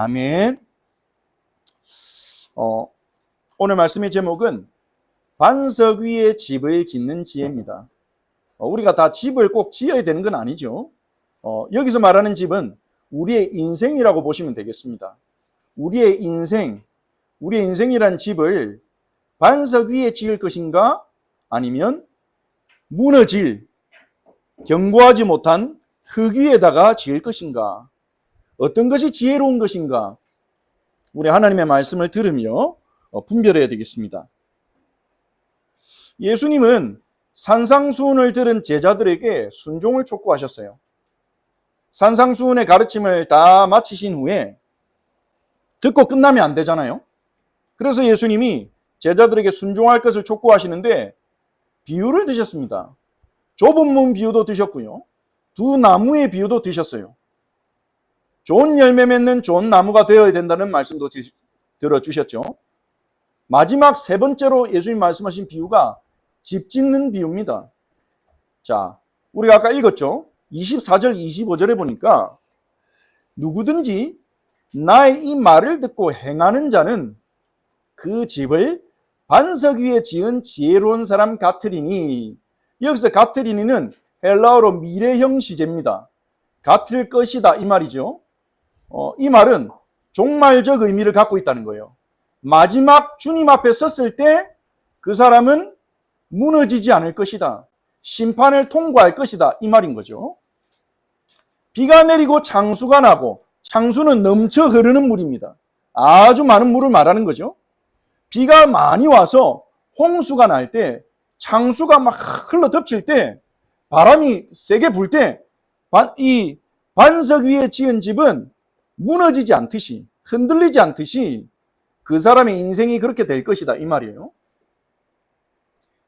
아멘. 오늘 말씀의 제목은 반석 위에 집을 짓는 지혜입니다. 우리가 다 집을 꼭 지어야 되는 건 아니죠. 여기서 말하는 집은 우리의 인생이라고 보시면 되겠습니다. 우리의 인생이란 집을 반석 위에 지을 것인가? 아니면 무너질, 견고하지 못한 흙 위에다가 지을 것인가? 어떤 것이 지혜로운 것인가? 우리 하나님의 말씀을 들으며 분별해야 되겠습니다. 예수님은 산상수훈을 들은 제자들에게 순종을 촉구하셨어요. 산상수훈의 가르침을 다 마치신 후에 듣고 끝나면 안 되잖아요. 그래서 예수님이 제자들에게 순종할 것을 촉구하시는데 비유를 드셨습니다. 좁은 문 비유도 드셨고요. 두 나무의 비유도 드셨어요. 좋은 열매 맺는 좋은 나무가 되어야 된다는 말씀도 들어주셨죠. 마지막 세 번째로 예수님 말씀하신 비유가 집 짓는 비유입니다. 자, 우리가 아까 읽었죠? 24절, 25절에 보니까 누구든지 나의 이 말을 듣고 행하는 자는 그 집을 반석 위에 지은 지혜로운 사람 같으리니, 여기서 같으리니는 헬라어로 미래형 시제입니다. 같을 것이다 이 말이죠. 이 말은 종말적 의미를 갖고 있다는 거예요. 마지막 주님 앞에 섰을 때 그 사람은 무너지지 않을 것이다. 심판을 통과할 것이다. 이 말인 거죠. 비가 내리고 창수가 나고, 창수는 넘쳐 흐르는 물입니다. 아주 많은 물을 말하는 거죠. 비가 많이 와서 홍수가 날 때, 창수가 막 흘러 덮칠 때, 바람이 세게 불 때, 이 반석 위에 지은 집은 무너지지 않듯이, 흔들리지 않듯이 그 사람의 인생이 그렇게 될 것이다 이 말이에요.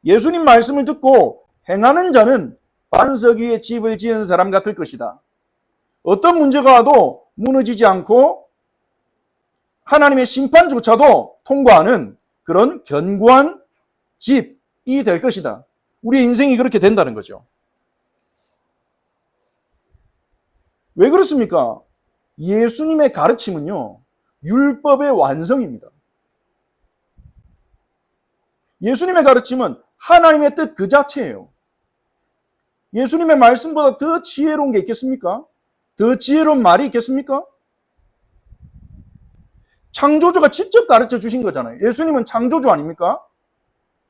예수님 말씀을 듣고 행하는 자는 반석 위에 집을 지은 사람 같을 것이다. 어떤 문제가 와도 무너지지 않고 하나님의 심판조차도 통과하는 그런 견고한 집이 될 것이다. 우리의 인생이 그렇게 된다는 거죠. 왜 그렇습니까? 예수님의 가르침은요, 율법의 완성입니다. 예수님의 가르침은 하나님의 뜻 그 자체예요. 예수님의 말씀보다 더 지혜로운 게 있겠습니까? 더 지혜로운 말이 있겠습니까? 창조주가 직접 가르쳐 주신 거잖아요. 예수님은 창조주 아닙니까?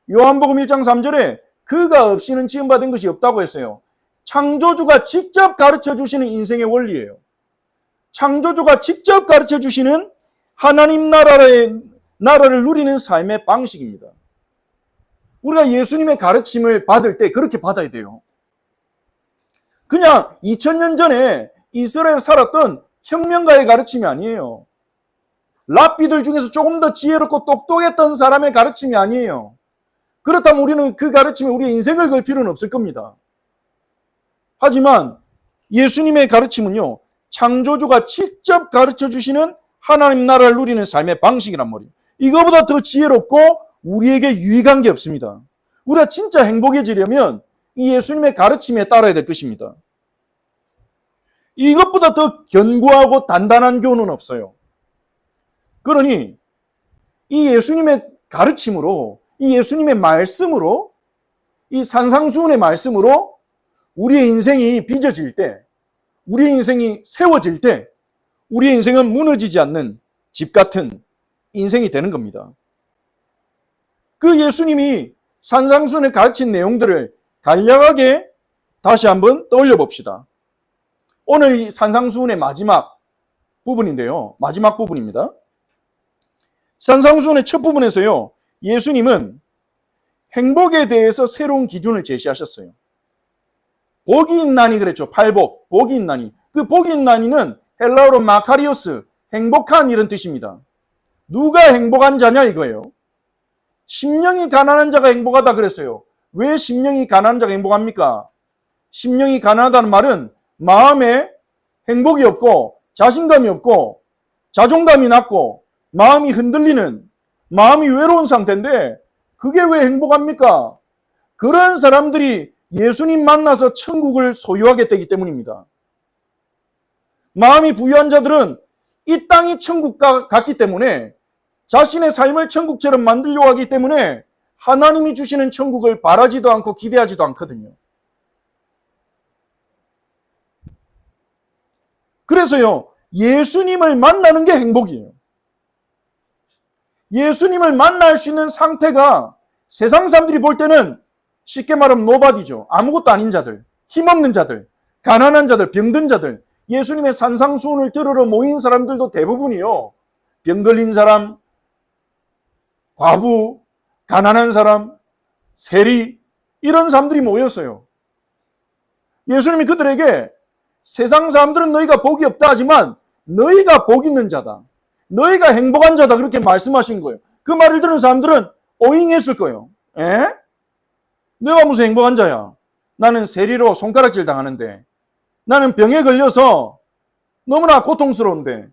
요한복음 1장 3절에 그가 없이는 지음받은 것이 없다고 했어요. 창조주가 직접 가르쳐 주시는 인생의 원리예요. 창조주가 직접 가르쳐 주시는 하나님 나라를 누리는 삶의 방식입니다. 우리가 예수님의 가르침을 받을 때 그렇게 받아야 돼요. 그냥 2000년 전에 이스라엘 살았던 혁명가의 가르침이 아니에요. 랍비들 중에서 조금 더 지혜롭고 똑똑했던 사람의 가르침이 아니에요. 그렇다면 우리는 그 가르침에 우리의 인생을 걸 필요는 없을 겁니다. 하지만 예수님의 가르침은요, 창조주가 직접 가르쳐 주시는 하나님 나라를 누리는 삶의 방식이란 말이에요. 이거보다 더 지혜롭고 우리에게 유익한 게 없습니다. 우리가 진짜 행복해지려면 이 예수님의 가르침에 따라야 될 것입니다. 이것보다 더 견고하고 단단한 교훈은 없어요. 그러니 이 예수님의 가르침으로, 이 예수님의 말씀으로, 이 산상수훈의 말씀으로 우리의 인생이 빚어질 때, 우리의 인생이 세워질 때 우리의 인생은 무너지지 않는 집 같은 인생이 되는 겁니다. 그 예수님이 산상수훈에 가르친 내용들을 간략하게 다시 한번 떠올려 봅시다. 오늘 산상수훈의 마지막 부분인데요. 마지막 부분입니다. 산상수훈의 첫 부분에서요, 예수님은 행복에 대해서 새로운 기준을 제시하셨어요. 복이 있나니 그랬죠. 팔복, 복이 있나니. 그 복이 있나니는 헬라어로 마카리오스, 행복한 이런 뜻입니다. 누가 행복한 자냐 이거예요. 심령이 가난한 자가 행복하다 그랬어요. 왜 심령이 가난한 자가 행복합니까? 심령이 가난하다는 말은 마음에 행복이 없고 자신감이 없고 자존감이 낮고 마음이 흔들리는, 마음이 외로운 상태인데 그게 왜 행복합니까? 그런 사람들이 예수님 만나서 천국을 소유하게 되기 때문입니다. 마음이 부유한 자들은 이 땅이 천국 같기 때문에 자신의 삶을 천국처럼 만들려고 하기 때문에 하나님이 주시는 천국을 바라지도 않고 기대하지도 않거든요. 그래서요, 예수님을 만나는 게 행복이에요. 예수님을 만날 수 있는 상태가 세상 사람들이 볼 때는 쉽게 말하면 노바디죠. 아무것도 아닌 자들, 힘없는 자들, 가난한 자들, 병든 자들, 예수님의 산상수훈을 들으러 모인 사람들도 대부분이요. 병 걸린 사람, 과부, 가난한 사람, 세리, 이런 사람들이 모였어요. 예수님이 그들에게 세상 사람들은 너희가 복이 없다 하지만 너희가 복 있는 자다. 너희가 행복한 자다. 그렇게 말씀하신 거예요. 그 말을 들은 사람들은 오잉했을 거예요. 에? 내가 무슨 행복한 자야? 나는 세리로 손가락질 당하는데, 나는 병에 걸려서 너무나 고통스러운데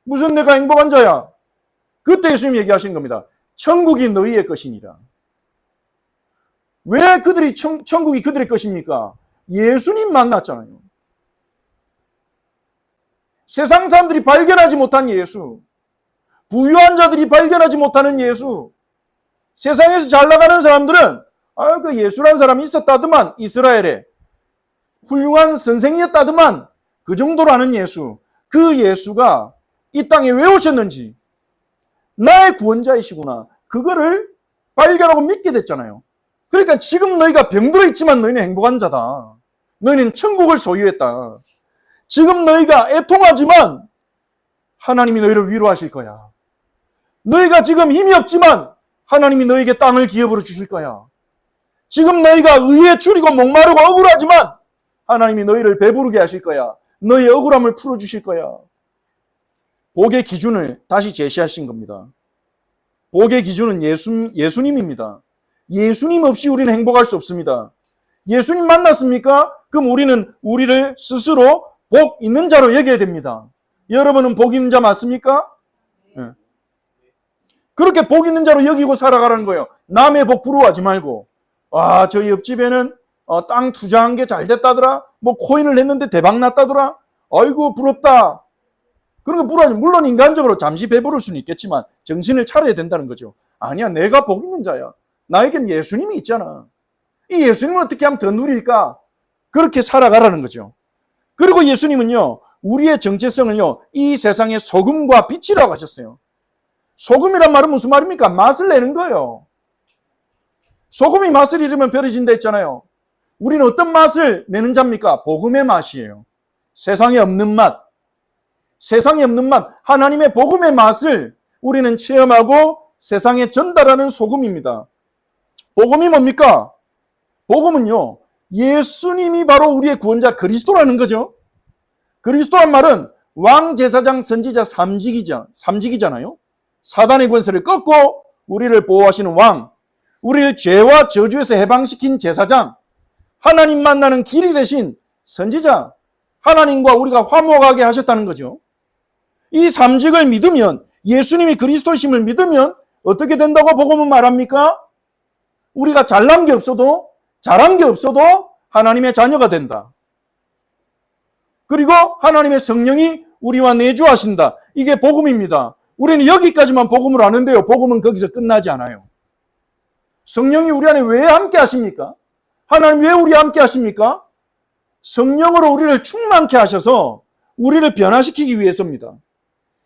무슨 내가 행복한 자야? 그때 예수님이 얘기하신 겁니다. 천국이 너희의 것이니라. 왜 그들이 천국이 그들의 것입니까? 예수님 만났잖아요. 세상 사람들이 발견하지 못한 예수, 부유한 자들이 발견하지 못하는 예수, 세상에서 잘 나가는 사람들은 그 예수라는 사람이 있었다더만, 이스라엘에 훌륭한 선생이었다더만, 그 정도로 아는 예수, 그 예수가 이 땅에 왜 오셨는지, 나의 구원자이시구나, 그거를 발견하고 믿게 됐잖아요. 그러니까 지금 너희가 병들어 있지만 너희는 행복한 자다. 너희는 천국을 소유했다. 지금 너희가 애통하지만 하나님이 너희를 위로하실 거야. 너희가 지금 힘이 없지만 하나님이 너에게 땅을 기업으로 주실 거야. 지금 너희가 의에 추리고 목마르고 억울하지만 하나님이 너희를 배부르게 하실 거야. 너희의 억울함을 풀어주실 거야. 복의 기준을 다시 제시하신 겁니다. 복의 기준은 예수님입니다. 예수님 없이 우리는 행복할 수 없습니다. 예수님 만났습니까? 그럼 우리는 우리를 스스로 복 있는 자로 여겨야 됩니다. 여러분은 복 있는 자 맞습니까? 네. 그렇게 복 있는 자로 여기고 살아가라는 거예요. 남의 복 부러워하지 말고, 저 옆집에는 땅 투자한 게 잘 됐다더라, 뭐 코인을 했는데 대박 났다더라, 아이고 부럽다. 그런 거 부러워하지. 물론 인간적으로 잠시 배부를 수는 있겠지만 정신을 차려야 된다는 거죠. 아니야, 내가 복 있는 자야. 나에겐 예수님이 있잖아. 이 예수님을 어떻게 하면 더 누릴까? 그렇게 살아가라는 거죠. 그리고 예수님은요, 우리의 정체성을요, 이 세상의 소금과 빛이라고 하셨어요. 소금이란 말은 무슨 말입니까? 맛을 내는 거예요. 소금이 맛을 잃으면 별해진다 했잖아요. 우리는 어떤 맛을 내는 자입니까? 복음의 맛이에요. 세상에 없는 맛. 세상에 없는 맛. 하나님의 복음의 맛을 우리는 체험하고 세상에 전달하는 소금입니다. 복음이 뭡니까? 복음은요, 예수님이 바로 우리의 구원자 그리스도라는 거죠. 그리스도란 말은 왕, 제사장, 선지자, 삼직이잖아요. 사단의 권세를 꺾고 우리를 보호하시는 왕, 우리를 죄와 저주에서 해방시킨 제사장, 하나님 만나는 길이 되신 선지자, 하나님과 우리가 화목하게 하셨다는 거죠. 이 삼직을 믿으면, 예수님이 그리스도심을 믿으면 어떻게 된다고 복음은 말합니까? 우리가 잘난 게 없어도, 잘한 게 없어도 하나님의 자녀가 된다. 그리고 하나님의 성령이 우리와 내주하신다. 이게 복음입니다. 우리는 여기까지만 복음을 아는데요. 복음은 거기서 끝나지 않아요. 성령이 우리 안에 왜 함께 하십니까? 하나님 왜 우리 함께 하십니까? 성령으로 우리를 충만케 하셔서 우리를 변화시키기 위해서입니다.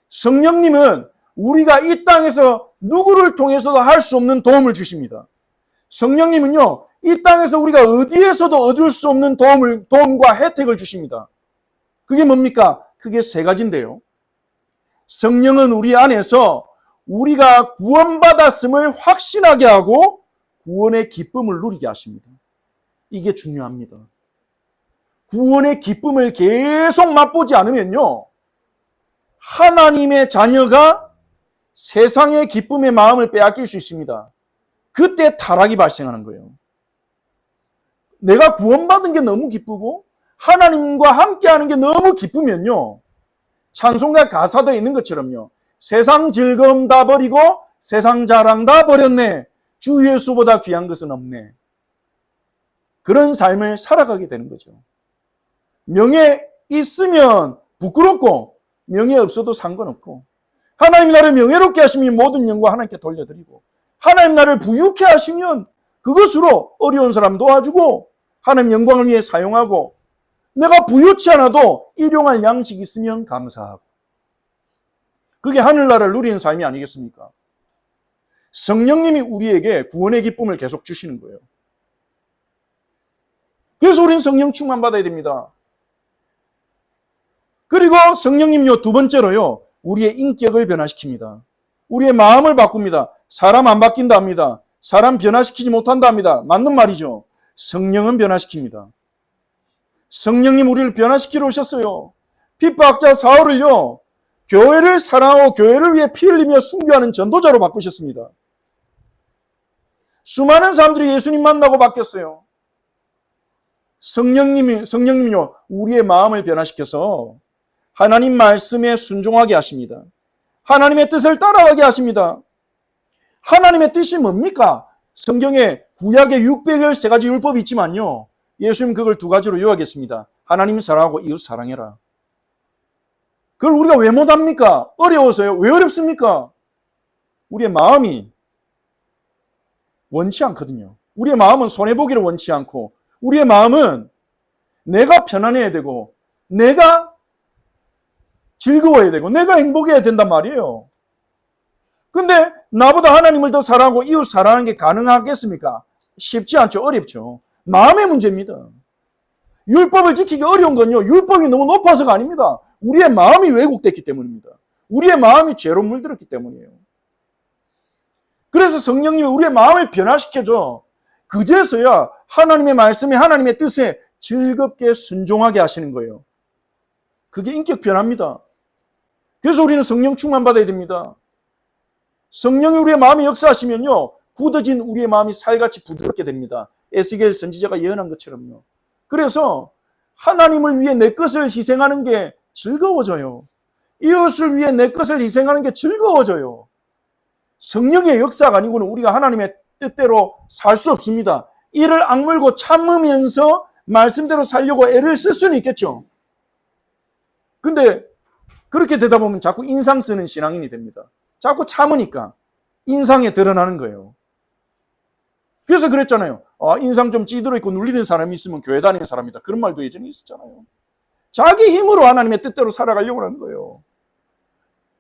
성령님은 우리가 이 땅에서 누구를 통해서도 할 수 없는 도움을 주십니다. 성령님은요, 이 땅에서 우리가 어디에서도 얻을 수 없는 도움과 혜택을 주십니다. 그게 뭡니까? 그게 세 가지인데요. 성령은 우리 안에서 우리가 구원받았음을 확신하게 하고 구원의 기쁨을 누리게 하십니다. 이게 중요합니다. 구원의 기쁨을 계속 맛보지 않으면요, 하나님의 자녀가 세상의 기쁨의 마음을 빼앗길 수 있습니다. 그때 타락이 발생하는 거예요. 내가 구원받은 게 너무 기쁘고 하나님과 함께하는 게 너무 기쁘면요, 찬송가 가사도에 있는 것처럼요, 세상 즐거움 다 버리고 세상 자랑 다 버렸네, 주 예수보다 귀한 것은 없네. 그런 삶을 살아가게 되는 거죠. 명예 있으면 부끄럽고 명예 없어도 상관없고, 하나님 나를 명예롭게 하시면 모든 영광 하나님께 돌려드리고, 하나님 나를 부유케 하시면 그것으로 어려운 사람 도와주고 하나님 영광을 위해 사용하고, 내가 부유치 않아도 일용할 양식 있으면 감사하고, 그게 하늘나라를 누리는 삶이 아니겠습니까? 성령님이 우리에게 구원의 기쁨을 계속 주시는 거예요. 그래서 우리는 성령 충만 받아야 됩니다. 그리고 성령님요, 두 번째로요, 우리의 인격을 변화시킵니다. 우리의 마음을 바꿉니다. 사람 안 바뀐다 합니다. 사람 변화시키지 못한다 합니다. 맞는 말이죠. 성령은 변화시킵니다. 성령님 우리를 변화시키러 오셨어요. 핍박자 사울을요, 교회를 사랑하고 교회를 위해 피 흘리며 순교하는 전도자로 바꾸셨습니다. 수많은 사람들이 예수님 만나고 바뀌었어요. 성령님이요, 우리의 마음을 변화시켜서 하나님 말씀에 순종하게 하십니다. 하나님의 뜻을 따라가게 하십니다. 하나님의 뜻이 뭡니까? 성경에 구약에 613가지 율법이 있지만요, 예수님 그걸 두 가지로 요약했습니다. 하나님 사랑하고 이웃 사랑해라. 그걸 우리가 왜 못합니까? 어려워서요. 왜 어렵습니까? 우리의 마음이 원치 않거든요. 우리의 마음은 손해보기를 원치 않고, 우리의 마음은 내가 편안해야 되고, 내가 즐거워야 되고, 내가 행복해야 된단 말이에요. 근데 나보다 하나님을 더 사랑하고 이웃 사랑하는 게 가능하겠습니까? 쉽지 않죠. 어렵죠. 마음의 문제입니다. 율법을 지키기 어려운 건요, 율법이 너무 높아서가 아닙니다. 우리의 마음이 왜곡됐기 때문입니다. 우리의 마음이 죄로 물들었기 때문이에요. 그래서 성령님이 우리의 마음을 변화시켜줘. 그제서야 하나님의 말씀에, 하나님의 뜻에 즐겁게 순종하게 하시는 거예요. 그게 인격 변화입니다. 그래서 우리는 성령 충만 받아야 됩니다. 성령이 우리의 마음에 역사하시면요, 굳어진 우리의 마음이 살같이 부드럽게 됩니다. 에스겔 선지자가 예언한 것처럼요. 그래서 하나님을 위해 내 것을 희생하는 게 즐거워져요. 이웃을 위해 내 것을 희생하는 게 즐거워져요. 성령의 역사가 아니고는 우리가 하나님의 뜻대로 살 수 없습니다. 이를 악물고 참으면서 말씀대로 살려고 애를 쓸 수는 있겠죠. 근데 그렇게 되다 보면 자꾸 인상 쓰는 신앙인이 됩니다. 자꾸 참으니까 인상에 드러나는 거예요. 그래서 그랬잖아요. 인상 좀 찌들어 있고 눌리는 사람이 있으면 교회 다니는 사람이다. 그런 말도 예전에 있었잖아요. 자기 힘으로 하나님의 뜻대로 살아가려고 하는 거예요.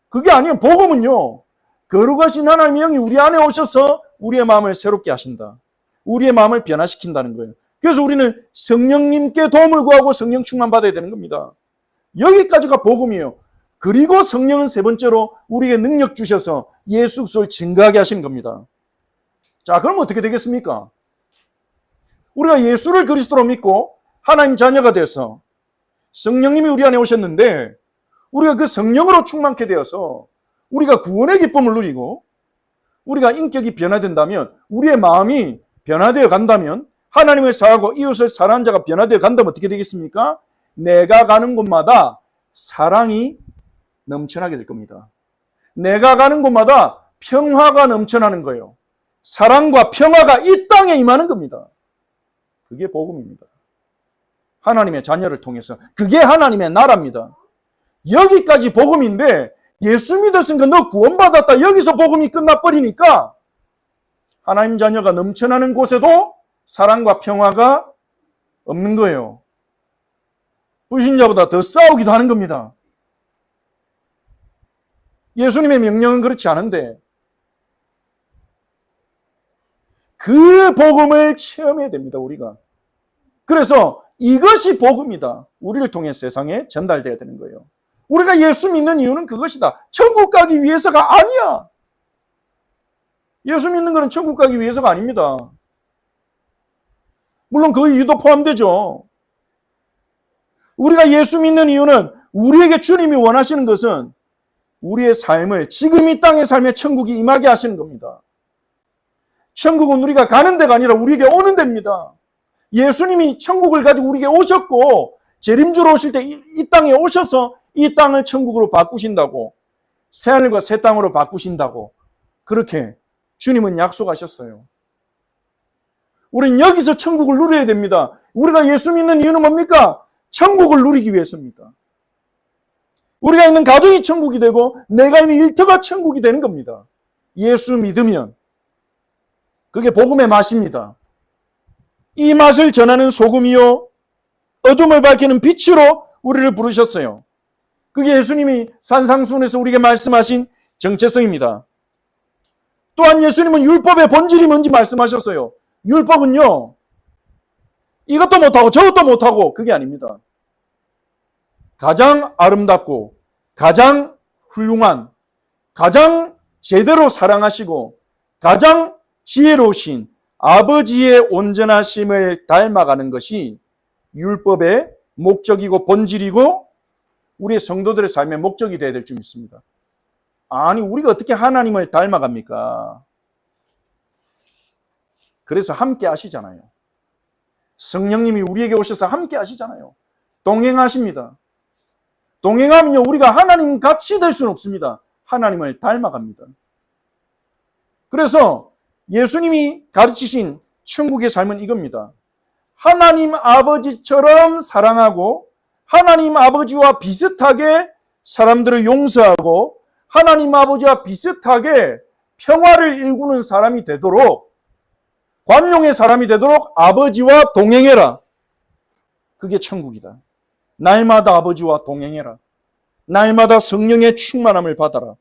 그게 아니에요. 복음은요, 거룩하신 하나님의 영이 우리 안에 오셔서 우리의 마음을 새롭게 하신다. 우리의 마음을 변화시킨다는 거예요. 그래서 우리는 성령님께 도움을 구하고 성령 충만 받아야 되는 겁니다. 여기까지가 복음이에요. 그리고 성령은 세 번째로 우리에게 능력 주셔서 예수 그리스도를 증거하게 하시는 겁니다. 자, 그럼 어떻게 되겠습니까? 우리가 예수를 그리스도로 믿고 하나님 자녀가 돼서 성령님이 우리 안에 오셨는데, 우리가 그 성령으로 충만케 되어서 우리가 구원의 기쁨을 누리고 우리가 인격이 변화된다면, 우리의 마음이 변화되어 간다면, 하나님을 사랑하고 이웃을 사랑하는 자가 변화되어 간다면 어떻게 되겠습니까? 내가 가는 곳마다 사랑이 넘쳐나게 될 겁니다. 내가 가는 곳마다 평화가 넘쳐나는 거예요. 사랑과 평화가 이 땅에 임하는 겁니다. 그게 복음입니다. 하나님의 자녀를 통해서. 그게 하나님의 나라입니다. 여기까지 복음인데, 예수 믿었으니까 너 구원받았다, 여기서 복음이 끝나버리니까 하나님 자녀가 넘쳐나는 곳에도 사랑과 평화가 없는 거예요. 불신자보다 더 싸우기도 하는 겁니다. 예수님의 명령은 그렇지 않은데, 그 복음을 체험해야 됩니다, 우리가. 그래서 이것이 복음이다. 우리를 통해 세상에 전달돼야 되는 거예요. 우리가 예수 믿는 이유는 그것이다. 천국 가기 위해서가 아니야. 예수 믿는 것은 천국 가기 위해서가 아닙니다. 물론 그 이유도 포함되죠. 우리가 예수 믿는 이유는, 우리에게 주님이 원하시는 것은 우리의 삶을, 지금 이 땅의 삶에 천국이 임하게 하시는 겁니다. 천국은 우리가 가는 데가 아니라 우리에게 오는 데입니다. 예수님이 천국을 가지고 우리에게 오셨고, 재림주로 오실 때 이 땅에 오셔서 이 땅을 천국으로 바꾸신다고, 새하늘과 새 땅으로 바꾸신다고 그렇게 주님은 약속하셨어요. 우리는 여기서 천국을 누려야 됩니다. 우리가 예수 믿는 이유는 뭡니까? 천국을 누리기 위해서입니다. 우리가 있는 가정이 천국이 되고 내가 있는 일터가 천국이 되는 겁니다. 예수 믿으면. 그게 복음의 맛입니다. 이 맛을 전하는 소금이요 어둠을 밝히는 빛으로 우리를 부르셨어요. 그게 예수님이 산상수훈에서 우리에게 말씀하신 정체성입니다. 또한 예수님은 율법의 본질이 뭔지 말씀하셨어요. 율법은요 이것도 못하고 저것도 못하고 그게 아닙니다. 가장 아름답고 가장 훌륭한, 가장 제대로 사랑하시고 가장 지혜로우신 아버지의 온전하심을 닮아가는 것이 율법의 목적이고 본질이고 우리의 성도들의 삶의 목적이 되어야 될 줄 믿습니다. 아니 우리가 어떻게 하나님을 닮아갑니까? 그래서 함께 하시잖아요. 성령님이 우리에게 오셔서 함께 하시잖아요. 동행하십니다. 동행하면요 우리가 하나님 같이 될 수는 없습니다. 하나님을 닮아갑니다. 그래서 예수님이 가르치신 천국의 삶은 이겁니다. 하나님 아버지처럼 사랑하고 하나님 아버지와 비슷하게 사람들을 용서하고 하나님 아버지와 비슷하게 평화를 일구는 사람이 되도록 관용의 사람이 되도록 아버지와 동행해라. 그게 천국이다. 날마다 아버지와 동행해라. 날마다 성령의 충만함을 받아라.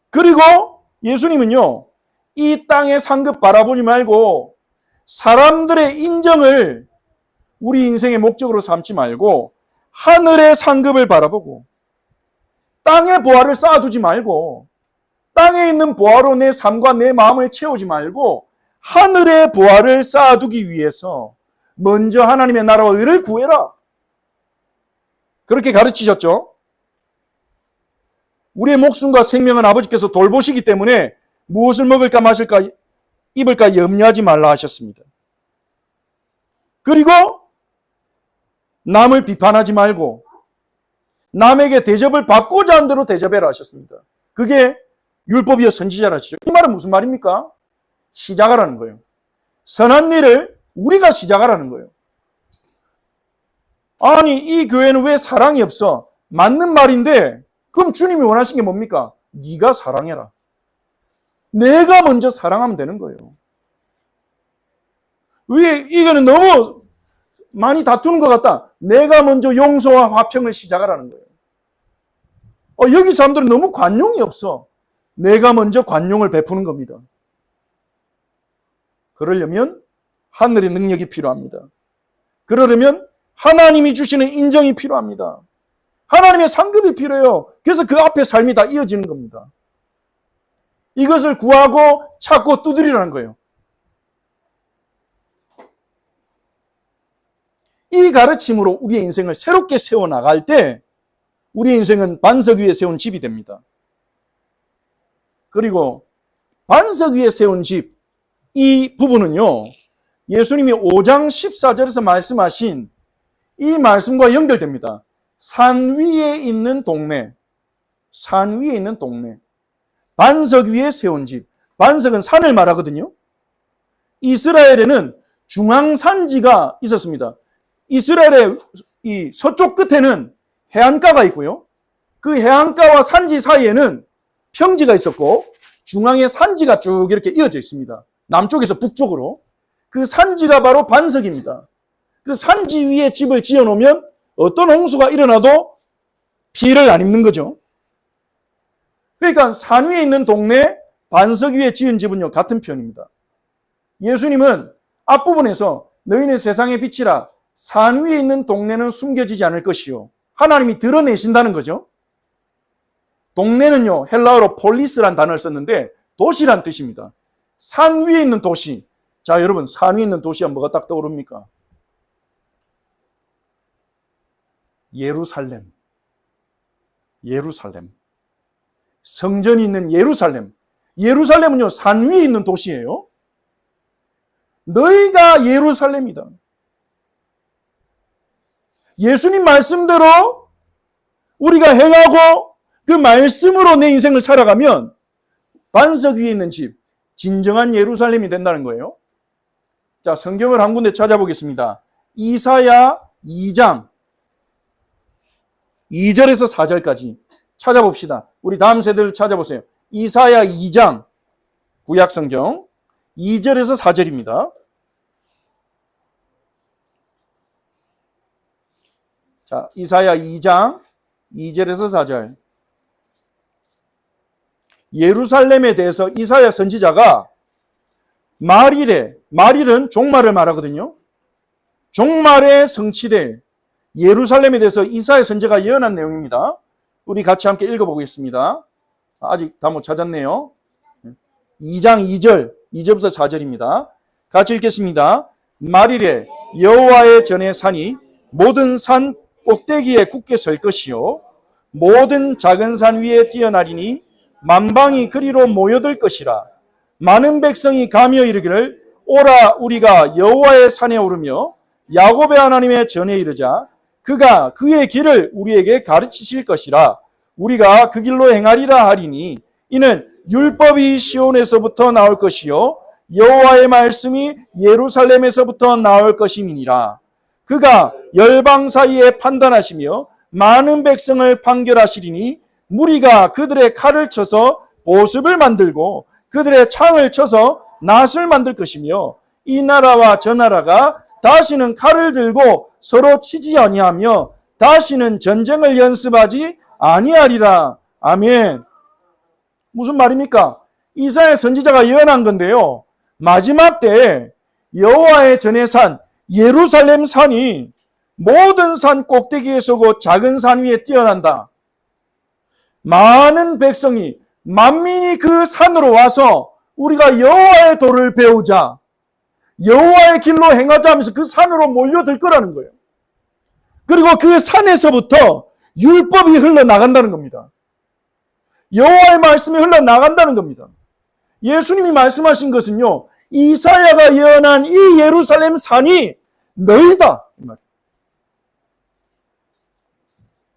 그리고 예수님은요, 이 땅의 상급 바라보지 말고 사람들의 인정을 우리 인생의 목적으로 삼지 말고 하늘의 상급을 바라보고 땅의 보화를 쌓아두지 말고 땅에 있는 보화로 내 삶과 내 마음을 채우지 말고 하늘의 보화를 쌓아두기 위해서 먼저 하나님의 나라와 의를 구해라. 그렇게 가르치셨죠. 우리의 목숨과 생명은 아버지께서 돌보시기 때문에 무엇을 먹을까 마실까 입을까 염려하지 말라 하셨습니다. 그리고 남을 비판하지 말고 남에게 대접을 받고자 한 대로 대접해라 하셨습니다. 그게 율법이여 선지자라 하시죠. 이 말은 무슨 말입니까? 시작하라는 거예요. 선한 일을 우리가 시작하라는 거예요. 아니 이 교회는 왜 사랑이 없어? 맞는 말인데 그럼 주님이 원하신 게 뭡니까? 네가 사랑해라. 내가 먼저 사랑하면 되는 거예요. 왜 이거는 너무 많이 다투는 것 같다. 내가 먼저 용서와 화평을 시작하라는 거예요. 여기 사람들은 너무 관용이 없어. 내가 먼저 관용을 베푸는 겁니다. 그러려면 하늘의 능력이 필요합니다. 그러려면 하나님이 주시는 인정이 필요합니다. 하나님의 상급이 필요해요. 그래서 그 앞에 삶이 다 이어지는 겁니다. 이것을 구하고 찾고 두드리라는 거예요. 이 가르침으로 우리의 인생을 새롭게 세워나갈 때 우리의 인생은 반석 위에 세운 집이 됩니다. 그리고 반석 위에 세운 집, 이 부분은요, 예수님이 5장 14절에서 말씀하신 이 말씀과 연결됩니다. 산 위에 있는 동네, 산 위에 있는 동네, 반석 위에 세운 집. 반석은 산을 말하거든요. 이스라엘에는 중앙산지가 있었습니다. 이스라엘의 이 서쪽 끝에는 해안가가 있고요. 그 해안가와 산지 사이에는 평지가 있었고 중앙에 산지가 쭉 이렇게 이어져 있습니다. 남쪽에서 북쪽으로. 그 산지가 바로 반석입니다. 그 산지 위에 집을 지어놓으면 어떤 홍수가 일어나도 피해를 안 입는 거죠. 그러니까 산 위에 있는 동네, 반석 위에 지은 집은요 같은 표현입니다. 예수님은 앞부분에서 너희는 세상의 빛이라 산 위에 있는 동네는 숨겨지지 않을 것이요. 하나님이 드러내신다는 거죠. 동네는요 헬라어로 폴리스란 단어를 썼는데 도시란 뜻입니다. 산 위에 있는 도시. 자 여러분 산 위에 있는 도시가 뭐가 딱 떠오릅니까? 예루살렘. 예루살렘. 성전이 있는 예루살렘. 예루살렘은요 산 위에 있는 도시예요. 너희가 예루살렘이다. 예수님 말씀대로 우리가 행하고 그 말씀으로 내 인생을 살아가면 반석 위에 있는 집, 진정한 예루살렘이 된다는 거예요. 자, 성경을 한 군데 찾아보겠습니다. 이사야 2장 2절에서 4절까지 찾아봅시다. 우리 다음 세대를 찾아보세요. 이사야 2장 구약성경 2절에서 4절입니다. 자, 이사야 2장 2절에서 4절. 예루살렘에 대해서 이사야 선지자가 말일은 종말을 말하거든요. 종말에 성취될 예루살렘에 대해서 이사야 선지자가 예언한 내용입니다. 우리 같이 함께 읽어보겠습니다. 아직 다 못 찾았네요. 2장 2절부터 4절입니다. 같이 읽겠습니다. 말일에 여호와의 전에 산이 모든 산 꼭대기에 굳게 설 것이요 모든 작은 산 위에 뛰어나리니 만방이 그리로 모여들 것이라. 많은 백성이 가며 이르기를 오라 우리가 여호와의 산에 오르며 야곱의 하나님의 전에 이르자. 그가 그의 길을 우리에게 가르치실 것이라. 우리가 그 길로 행하리라 하리니 이는 율법이 시온에서부터 나올 것이요 여호와의 말씀이 예루살렘에서부터 나올 것임이니라. 그가 열방 사이에 판단하시며 많은 백성을 판결하시리니 무리가 그들의 칼을 쳐서 보습을 만들고 그들의 창을 쳐서 낫을 만들 것이며 이 나라와 저 나라가 다시는 칼을 들고 서로 치지 아니하며 다시는 전쟁을 연습하지 아니하리라. 아멘. 무슨 말입니까? 이사야 선지자가 예언한 건데요. 마지막 때에 여호와의 전에 산 예루살렘 산이 모든 산 꼭대기에 서고 작은 산 위에 뛰어난다. 많은 백성이 만민이 그 산으로 와서 우리가 여호와의 도를 배우자, 여호와의 길로 행하자 하면서 그 산으로 몰려들 거라는 거예요. 그리고 그 산에서부터 율법이 흘러나간다는 겁니다. 여호와의 말씀이 흘러나간다는 겁니다. 예수님이 말씀하신 것은요, 이사야가 예언한 이 예루살렘 산이 너희다.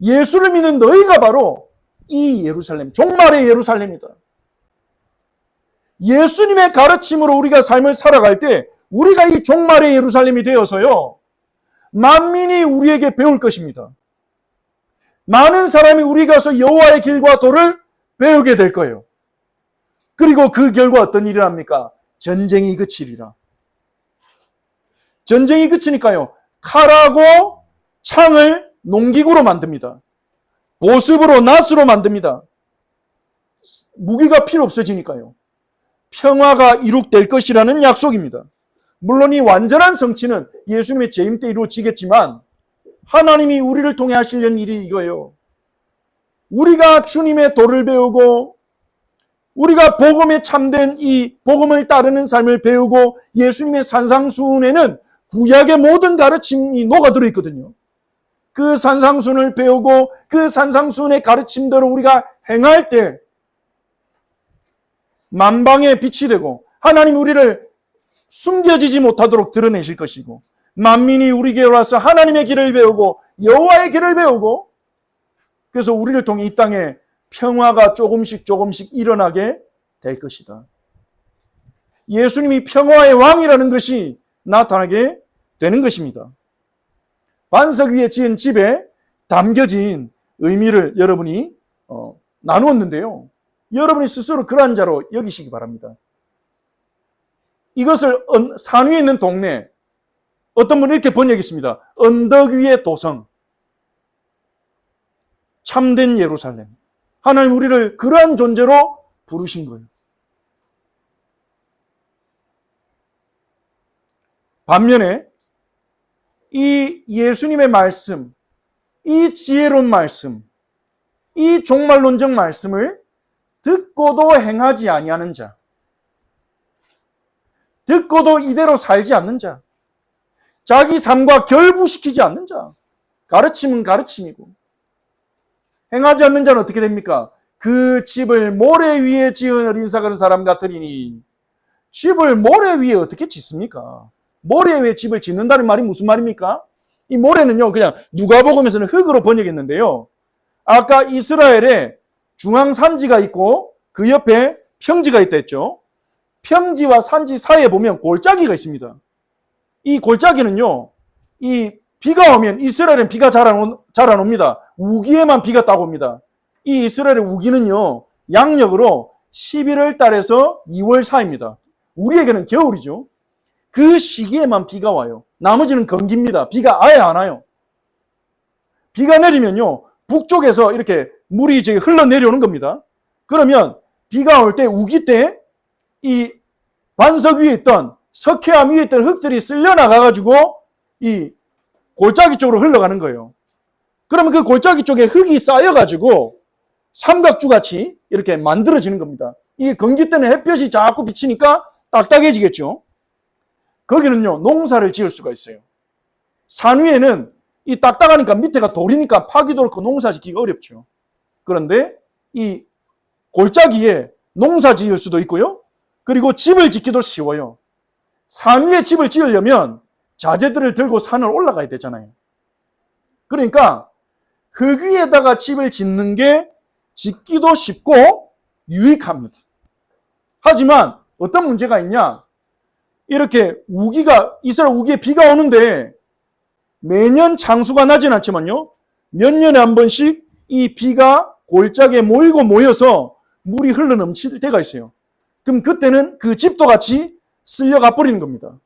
예수를 믿는 너희가 바로 이 예루살렘, 종말의 예루살렘이다. 예수님의 가르침으로 우리가 삶을 살아갈 때 우리가 이 종말의 예루살렘이 되어서요, 만민이 우리에게 배울 것입니다. 많은 사람이 우리 가서 여호와의 길과 도를 배우게 될 거예요. 그리고 그 결과 어떤 일이 납니까? 전쟁이 그치리라. 전쟁이 그치니까요, 칼하고 창을 농기구로 만듭니다. 보습으로 낫으로 만듭니다. 무기가 필요 없어지니까요. 평화가 이룩될 것이라는 약속입니다. 물론 이 완전한 성취는 예수님의 재임 때 이루어지겠지만 하나님이 우리를 통해 하시려는 일이 이거예요. 우리가 주님의 도를 배우고 우리가 복음에 참된 이 복음을 따르는 삶을 배우고 예수님의 산상수훈에는 구약의 모든 가르침이 녹아들어 있거든요. 그 산상수훈을 배우고 그 산상수훈의 가르침대로 우리가 행할 때 만방의 빛이 되고 하나님 우리를 숨겨지지 못하도록 드러내실 것이고 만민이 우리에게 와서 하나님의 길을 배우고 여호와의 길을 배우고 그래서 우리를 통해 이 땅에 평화가 조금씩 일어나게 될 것이다. 예수님이 평화의 왕이라는 것이 나타나게 되는 것입니다. 반석 위에 지은 집에 담겨진 의미를 여러분이 나누었는데요. 여러분이 스스로 그러한 자로 여기시기 바랍니다. 이것을 산 위에 있는 동네, 어떤 분이 이렇게 번역했습니다. 언덕 위의 도성, 참된 예루살렘. 하나님 우리를 그러한 존재로 부르신 거예요. 반면에 이 예수님의 말씀, 이 지혜로운 말씀, 이 종말론적 말씀을 듣고도 행하지 아니하는 자, 듣고도 이대로 살지 않는 자, 자기 삶과 결부시키지 않는 자, 가르침은 가르침이고 행하지 않는 자는 어떻게 됩니까? 그 집을 모래 위에 지은 어린사 그런 사람 같으리니. 집을 모래 위에 어떻게 짓습니까? 모래 위에 집을 짓는다는 말이 무슨 말입니까? 이 모래는요, 그냥 누가복음에서는 흙으로 번역했는데요. 아까 이스라엘에 중앙산지가 있고 그 옆에 평지가 있다 했죠. 평지와 산지 사이에 보면 골짜기가 있습니다. 이 골짜기는요, 이 비가 오면 이스라엘은 비가 잘 안 옵니다. 우기에만 비가 딱 옵니다. 이 이스라엘의 우기는요, 양력으로 11월 달에서 2월 사이입니다. 우리에게는 겨울이죠. 그 시기에만 비가 와요. 나머지는 건기입니다. 비가 아예 안 와요. 비가 내리면요, 북쪽에서 이렇게 물이 이제 흘러내려오는 겁니다. 그러면 비가 올 때, 우기 때, 이 반석 위에 있던, 석회암 위에 있던 흙들이 쓸려 나가가지고, 이 골짜기 쪽으로 흘러가는 거예요. 그러면 그 골짜기 쪽에 흙이 쌓여가지고, 삼각주 같이 이렇게 만들어지는 겁니다. 이 건기 때는 햇볕이 자꾸 비치니까 딱딱해지겠죠. 거기는요, 농사를 지을 수가 있어요. 산 위에는 이 딱딱하니까 밑에가 돌이니까 파기도 그렇고 농사 짓기가 어렵죠. 그런데 이 골짜기에 농사 지을 수도 있고요. 그리고 집을 짓기도 쉬워요. 산 위에 집을 지으려면 자재들을 들고 산을 올라가야 되잖아요. 그러니까 흙 위에다가 집을 짓는 게 짓기도 쉽고 유익합니다. 하지만 어떤 문제가 있냐? 이렇게 이스라엘 우기에 비가 오는데 매년 장수가 나진 않지만요, 몇 년에 한 번씩 이 비가 골짜기에 모여서 물이 흘러 넘칠 때가 있어요. 그럼 그때는 그 집도 같이 쓸려가 버리는 겁니다.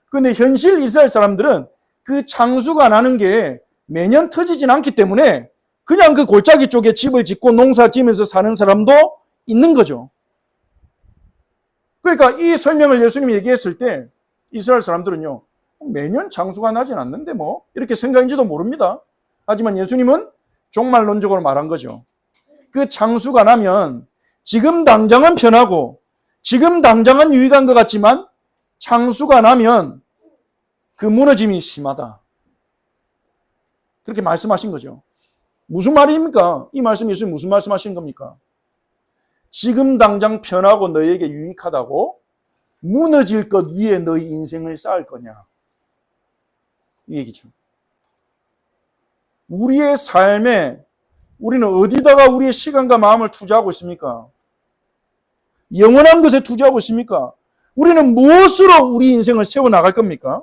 그런데 현실 이스라엘 사람들은 그 장수가 나는 게 매년 터지진 않기 때문에 그냥 그 골짜기 쪽에 집을 짓고 농사 지으면서 사는 사람도 있는 거죠. 그러니까 이 설명을 예수님이 얘기했을 때 이스라엘 사람들은요, 매년 장수가 나진 않는데 뭐 이렇게 생각인지도 모릅니다. 하지만 예수님은 종말론적으로 말한 거죠. 그 장수가 나면 지금 당장은 편하고 지금 당장은 유익한 것 같지만 장수가 나면 그 무너짐이 심하다. 그렇게 말씀하신 거죠. 무슨 말입니까? 이 말씀 예수님 무슨 말씀하시는 겁니까? 지금 당장 편하고 너에게 유익하다고 무너질 것 위에 너희 인생을 쌓을 거냐? 이 얘기죠. 우리의 삶에 우리는 어디다가 우리의 시간과 마음을 투자하고 있습니까? 영원한 것에 투자하고 있습니까? 우리는 무엇으로 우리 인생을 세워나갈 겁니까?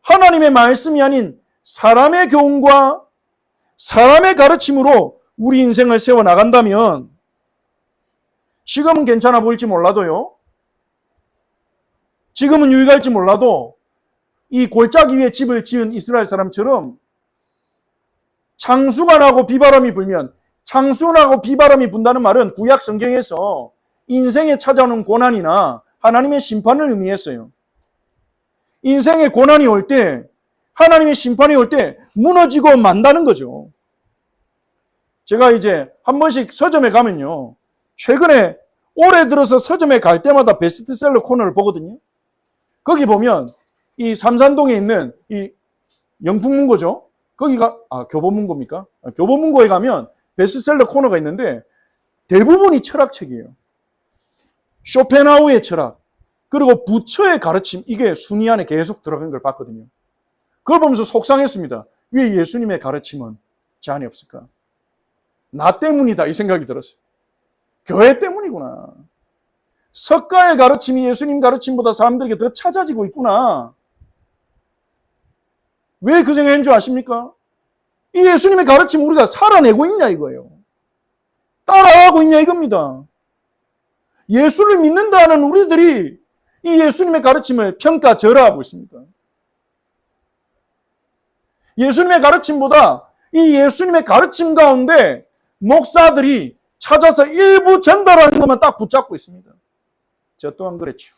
하나님의 말씀이 아닌 사람의 교훈과 사람의 가르침으로 우리 인생을 세워나간다면 지금은 괜찮아 보일지 몰라도요, 지금은 유익할지 몰라도 이 골짜기 위에 집을 지은 이스라엘 사람처럼 장수가 나고 비바람이 불면, 장수나고 비바람이 분다는 말은 구약 성경에서 인생에 찾아오는 고난이나 하나님의 심판을 의미했어요. 인생의 고난이 올 때, 하나님의 심판이 올 때 무너지고 만다는 거죠. 제가 이제 한 번씩 서점에 가면요, 최근에 올해 들어서 서점에 갈 때마다 베스트셀러 코너를 보거든요. 거기 보면 이 삼산동에 있는 이 영풍문고죠. 거기가 교보문고입니까? 교보문고에 가면 베스트셀러 코너가 있는데 대부분이 철학책이에요. 쇼펜하우의 철학, 그리고 부처의 가르침, 이게 순위 안에 계속 들어간 걸 봤거든요. 그걸 보면서 속상했습니다. 왜 예수님의 가르침은 제한이 없을까? 나 때문이다 이 생각이 들었어요. 교회 때문이구나. 석가의 가르침이 예수님 가르침보다 사람들에게 더 찾아지고 있구나. 왜 그 생각인 줄 아십니까? 이 예수님의 가르침 우리가 살아내고 있냐 이거예요. 따라가고 있냐 이겁니다. 예수를 믿는다는 우리들이 이 예수님의 가르침을 평가절하하고 있습니다. 예수님의 가르침보다 이 예수님의 가르침 가운데 목사들이 찾아서 일부 전달하는 것만 딱 붙잡고 있습니다. 저 또한 그랬죠.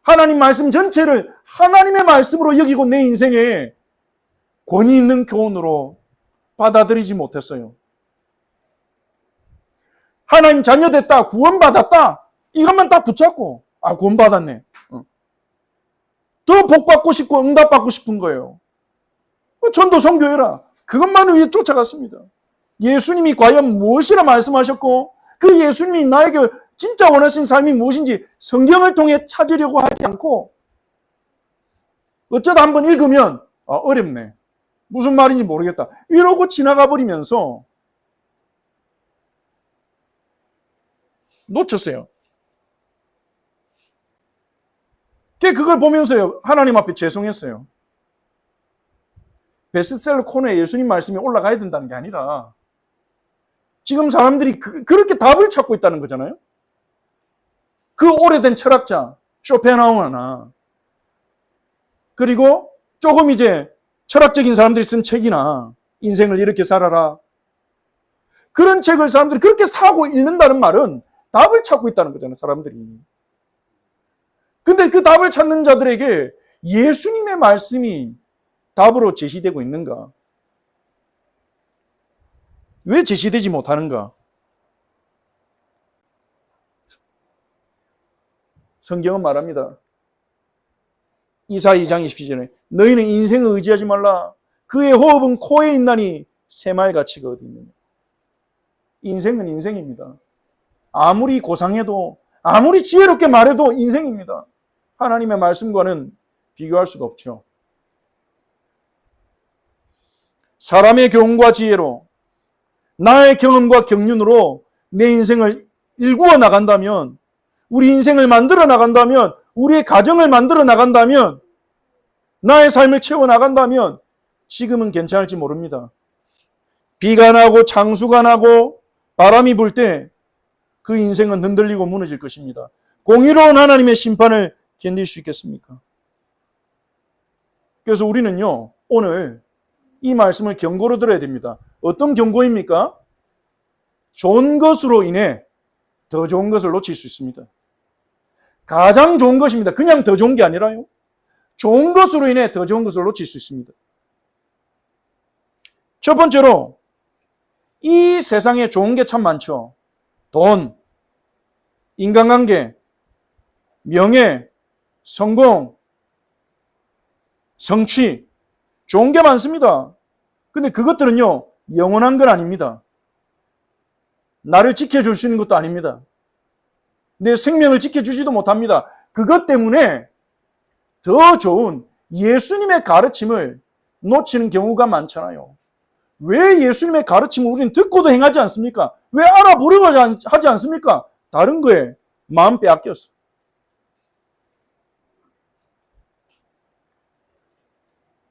하나님 말씀 전체를 하나님의 말씀으로 여기고 내 인생에 권위 있는 교훈으로 받아들이지 못했어요. 하나님 자녀 됐다, 구원받았다, 이것만 딱 붙잡고 구원받았네. 더 복받고 싶고 응답받고 싶은 거예요. 전도 선교해라. 그것만을 위해 쫓아갔습니다. 예수님이 과연 무엇이라 말씀하셨고 그 예수님이 나에게 진짜 원하신 삶이 무엇인지 성경을 통해 찾으려고 하지 않고 어쩌다 한번 읽으면 어렵네, 무슨 말인지 모르겠다 이러고 지나가 버리면서 놓쳤어요. 그걸 보면서요, 하나님 앞에 죄송했어요. 베스트셀러 코너에 예수님 말씀이 올라가야 된다는 게 아니라 지금 사람들이 그렇게 답을 찾고 있다는 거잖아요. 그 오래된 철학자 쇼펜하우어나 그리고 조금 이제 철학적인 사람들이 쓴 책이나 인생을 이렇게 살아라, 그런 책을 사람들이 그렇게 사고 읽는다는 말은 답을 찾고 있다는 거잖아요, 사람들이. 근데 그 답을 찾는 자들에게 예수님의 말씀이 답으로 제시되고 있는가? 왜 제시되지 못하는가? 성경은 말합니다. 이사 2장 27절에 너희는 인생을 의지하지 말라. 그의 호흡은 코에 있나니 새말 가치가 어디 있느냐. 인생은 인생입니다. 아무리 고상해도 아무리 지혜롭게 말해도 인생입니다. 하나님의 말씀과는 비교할 수가 없죠. 사람의 교훈과 지혜로 나의 경험과 경륜으로 내 인생을 일구어 나간다면, 우리 인생을 만들어 나간다면, 우리의 가정을 만들어 나간다면, 나의 삶을 채워 나간다면 지금은 괜찮을지 모릅니다. 비가 나고 창수가 나고 바람이 불 때 그 인생은 흔들리고 무너질 것입니다. 공의로운 하나님의 심판을 견딜 수 있겠습니까? 그래서 우리는요, 오늘 이 말씀을 경고로 들어야 됩니다. 어떤 경고입니까? 좋은 것으로 인해 더 좋은 것을 놓칠 수 있습니다. 가장 좋은 것입니다. 그냥 더 좋은 게 아니라요. 좋은 것으로 인해 더 좋은 것을 놓칠 수 있습니다. 첫 번째로, 이 세상에 좋은 게 참 많죠. 돈, 인간관계, 명예, 성공, 성취, 좋은 게 많습니다. 근데 그것들은요, 영원한 건 아닙니다. 나를 지켜줄 수 있는 것도 아닙니다. 내 생명을 지켜주지도 못합니다. 그것 때문에 더 좋은 예수님의 가르침을 놓치는 경우가 많잖아요. 왜 예수님의 가르침을 우리는 듣고도 행하지 않습니까? 왜 알아보려고 하지 않습니까? 다른 거에 마음 빼앗겼어.